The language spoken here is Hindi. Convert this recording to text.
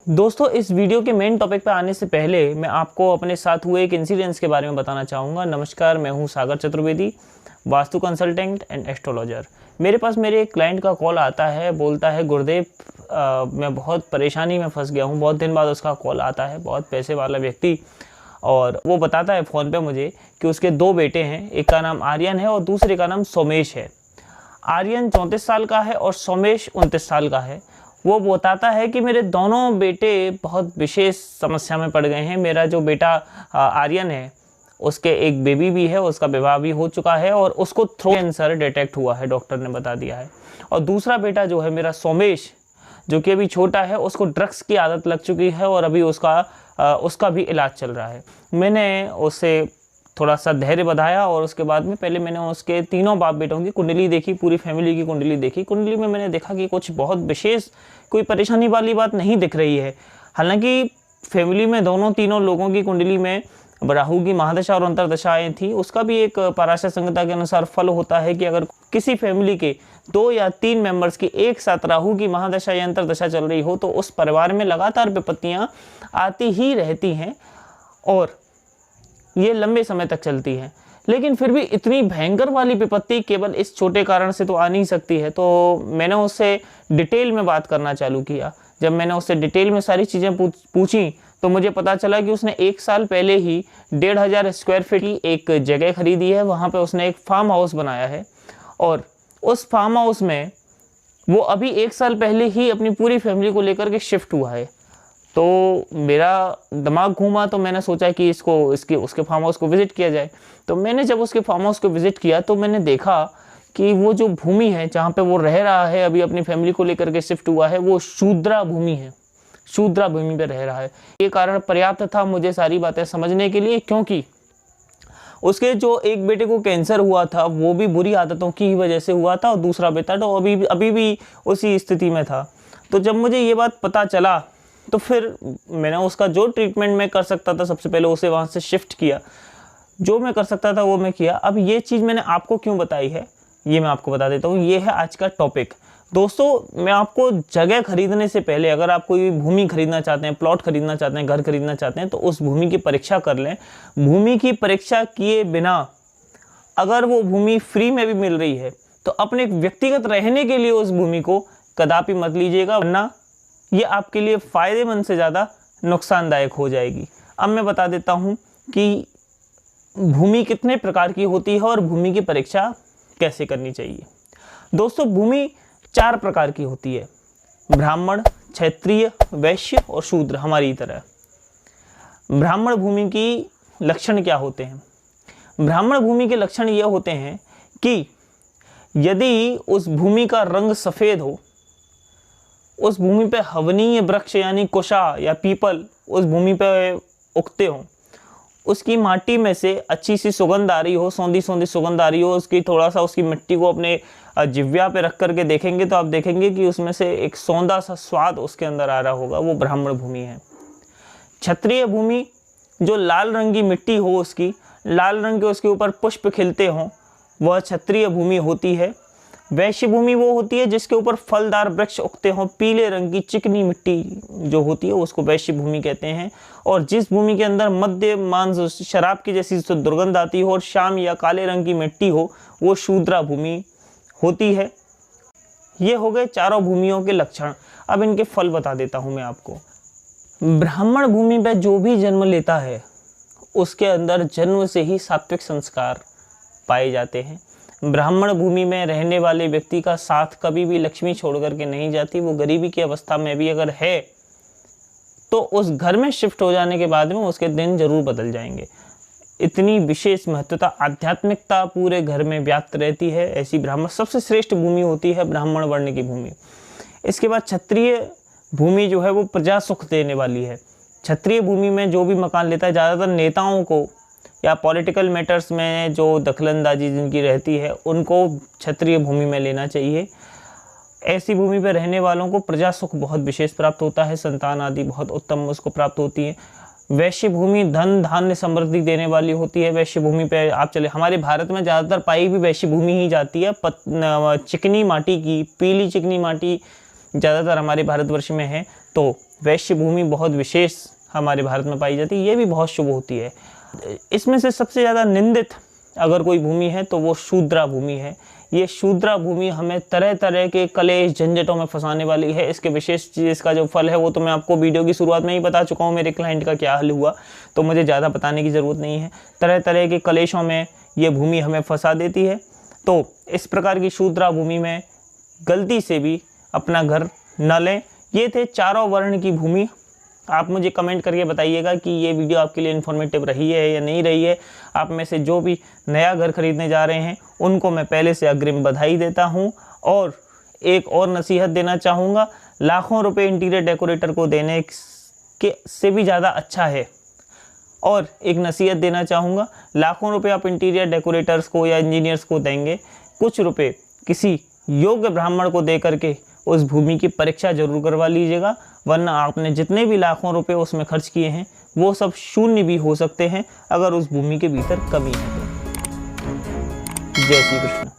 दोस्तों, इस वीडियो के मेन टॉपिक पर आने से पहले मैं आपको अपने साथ हुए एक इंसिडेंस के बारे में बताना चाहूँगा। नमस्कार, मैं हूँ Sagar Chaturvedi, vastu consultant and astrologer. मेरे पास मेरे एक क्लाइंट का कॉल आता है, बोलता है गुरुदेव मैं बहुत परेशानी में फंस गया हूँ। बहुत दिन बाद उसका कॉल आता है, बहुत पैसे वाला व्यक्ति, और वो बताता है फ़ोन पे मुझे कि उसके 2 बेटे हैं। एक का नाम आर्यन है और दूसरे का नाम सोमेश है। आर्यन 34 साल का है और सोमेश 29 साल का है। वो बताता है कि मेरे दोनों बेटे बहुत विशेष समस्या में पड़ गए हैं। मेरा जो बेटा आर्यन है, उसके एक बेबी भी है, उसका विवाह भी हो चुका है और उसको थ्रोट कैंसर डिटेक्ट हुआ है, डॉक्टर ने बता दिया है। और दूसरा बेटा जो है मेरा सोमेश, जो कि अभी छोटा है, उसको ड्रग्स की आदत लग चुकी है और अभी उसका भी इलाज चल रहा है। मैंने उससे थोड़ा सा धैर्य बढ़ाया और उसके बाद में पहले मैंने उसके तीनों बाप बेटों की कुंडली देखी, पूरी फैमिली की कुंडली देखी। कुंडली में मैंने देखा कि कुछ बहुत विशेष कोई परेशानी वाली बात नहीं दिख रही है। हालांकि फैमिली में तीनों लोगों की कुंडली में राहु की महादशा और अंतरदशाएं थी। उसका भी एक पराशर संहिता के अनुसार फल होता है कि अगर किसी फैमिली के 2 या 3 मेंबर्स की एक साथ राहु की महादशा या अंतरदशा चल रही हो तो उस परिवार में लगातार विपत्तियां आती ही रहती हैं और ये लंबे समय तक चलती है। लेकिन फिर भी इतनी भयंकर वाली विपत्ति केवल इस छोटे कारण से तो आ नहीं सकती है। तो मैंने उससे डिटेल में बात करना चालू किया। जब मैंने उससे डिटेल में सारी चीज़ें पूछी तो मुझे पता चला कि उसने 1 साल पहले ही 1500 स्क्वायर फीट की एक जगह खरीदी है। वहाँ पे उसने एक फार्म हाउस बनाया है और उस फार्म हाउस में वो अभी 1 साल पहले ही अपनी पूरी फैमिली को लेकर के शिफ्ट हुआ है। तो मेरा दिमाग घूमा, तो मैंने सोचा कि उसके फार्म हाउस को विज़िट किया जाए। तो मैंने जब उसके फार्म हाउस को विज़िट किया तो मैंने देखा कि वो जो भूमि है जहाँ पे वो रह रहा है, अभी अपनी फैमिली को लेकर के शिफ्ट हुआ है, वो शूद्रा भूमि है। शूद्रा भूमि पे रह रहा है। ये कारण पर्याप्त था मुझे सारी बातें समझने के लिए, क्योंकि उसके जो एक बेटे को कैंसर हुआ था वो भी बुरी आदतों की वजह से हुआ था और दूसरा बेटा तो अभी भी उसी स्थिति में था। तो जब मुझे ये बात पता चला तो फिर मैंने उसका जो ट्रीटमेंट मैं कर सकता था, सबसे पहले उसे वहाँ से शिफ्ट किया। जो मैं कर सकता था वो मैं किया। अब ये चीज़ मैंने आपको क्यों बताई है ये मैं आपको बता देता हूँ। ये है आज का टॉपिक। दोस्तों, मैं आपको जगह खरीदने से पहले, अगर आप कोई भूमि खरीदना चाहते हैं, प्लॉट खरीदना चाहते हैं, घर खरीदना चाहते हैं, तो उस भूमि की परीक्षा कर लें। भूमि की परीक्षा किए बिना अगर वो भूमि फ्री में भी मिल रही है तो अपने व्यक्तिगत रहने के लिए उस भूमि को कदापि मत लीजिएगा, वरना ये आपके लिए फ़ायदेमंद से ज़्यादा नुकसानदायक हो जाएगी। अब मैं बता देता हूँ कि भूमि कितने प्रकार की होती है और भूमि की परीक्षा कैसे करनी चाहिए। दोस्तों, भूमि 4 प्रकार की होती है: ब्राह्मण, क्षत्रिय, वैश्य और शूद्र, हमारी तरह। ब्राह्मण भूमि की लक्षण क्या होते हैं? ब्राह्मण भूमि के लक्षण ये होते हैं कि यदि उस भूमि का रंग सफ़ेद हो, उस भूमि पे हवनीय वृक्ष यानी कुशा या पीपल उस भूमि पे उगते हों, उसकी माटी में से अच्छी सी सुगंध आ रही हो, सौंधी सौंधी सुगंध आ रही हो, उसकी थोड़ा सा उसकी मिट्टी को अपने जिह्वा पे रख करके देखेंगे तो आप देखेंगे कि उसमें से एक सौंधा सा स्वाद उसके अंदर आ रहा होगा, वो ब्राह्मण भूमि है। क्षत्रिय भूमि, जो लाल रंग की मिट्टी हो, उसकी लाल रंग के उसके ऊपर पुष्प खिलते हों, वह क्षत्रिय भूमि होती है। वैश्य भूमि वो होती है जिसके ऊपर फलदार वृक्ष उगते हों, पीले रंग की चिकनी मिट्टी जो होती है उसको वैश्य भूमि कहते हैं। और जिस भूमि के अंदर मद्य मांस शराब की जैसी दुर्गंध आती हो और शाम या काले रंग की मिट्टी हो, वो शूद्रा भूमि होती है। ये हो गए चारों भूमियों के लक्षण। अब इनके फल बता देता हूँ मैं आपको। ब्राह्मण भूमि पर जो भी जन्म लेता है उसके अंदर जन्म से ही सात्विक संस्कार पाए जाते हैं। ब्राह्मण भूमि में रहने वाले व्यक्ति का साथ कभी भी लक्ष्मी छोड़ करके नहीं जाती। वो गरीबी की अवस्था में भी अगर है तो उस घर में शिफ्ट हो जाने के बाद में उसके दिन जरूर बदल जाएंगे। इतनी विशेष महत्वता, आध्यात्मिकता पूरे घर में व्याप्त रहती है। ऐसी ब्राह्मण सबसे श्रेष्ठ भूमि होती है, ब्राह्मण वर्ण की भूमि। इसके बाद क्षत्रिय भूमि जो है वो प्रजा सुख देने वाली है। क्षत्रिय भूमि में जो भी मकान लेता है, ज़्यादातर नेताओं को या पॉलिटिकल मैटर्स में जो दखलंदाजी जिनकी रहती है उनको क्षत्रिय भूमि में लेना चाहिए। ऐसी भूमि पर रहने वालों को प्रजा सुख बहुत विशेष प्राप्त होता है, संतान आदि बहुत उत्तम उसको प्राप्त होती है। वैश्य भूमि धन धान्य समृद्धि देने वाली होती है। वैश्य भूमि पे आप चले, हमारे भारत में ज़्यादातर पाई भी वैश्य भूमि ही जाती है। चिकनी माटी की, पीली चिकनी माटी ज़्यादातर हमारे भारतवर्ष में है। तो वैश्य भूमि बहुत विशेष हमारे भारत में पाई जाती है, ये भी बहुत शुभ होती है। इसमें से सबसे ज़्यादा निंदित अगर कोई भूमि है तो वो शूद्रा भूमि है। ये शूद्रा भूमि हमें तरह तरह के कलेश झंझटों में फंसाने वाली है। इसके विशेष चीज़, इसका जो फल है वो तो मैं आपको वीडियो की शुरुआत में ही बता चुका हूँ, मेरे क्लाइंट का क्या हल हुआ, तो मुझे ज़्यादा बताने की ज़रूरत नहीं है। तरह तरह के कलेशों में ये भूमि हमें फंसा देती है। तो इस प्रकार की शूद्रा भूमि में गलती से भी अपना घर न लें। ये थे चारों वर्ण की भूमि। आप मुझे कमेंट करके बताइएगा कि ये वीडियो आपके लिए इन्फॉर्मेटिव रही है या नहीं रही है। आप में से जो भी नया घर खरीदने जा रहे हैं उनको मैं पहले से अग्रिम बधाई देता हूं। और एक और नसीहत देना चाहूँगा, लाखों रुपए इंटीरियर डेकोरेटर को देने के से भी ज़्यादा अच्छा है। और एक नसीहत देना चाहूँगा, लाखों रुपए आप इंटीरियर डेकोरेटर्स को या इंजीनियर्स को देंगे, कुछ रुपए किसी योग्य ब्राह्मण को दे करके उस भूमि की परीक्षा जरूर करवा लीजिएगा, वरना आपने जितने भी लाखों रुपए उसमें खर्च किए हैं वो सब शून्य भी हो सकते हैं अगर उस भूमि के भीतर कमी है। जय श्री कृष्ण।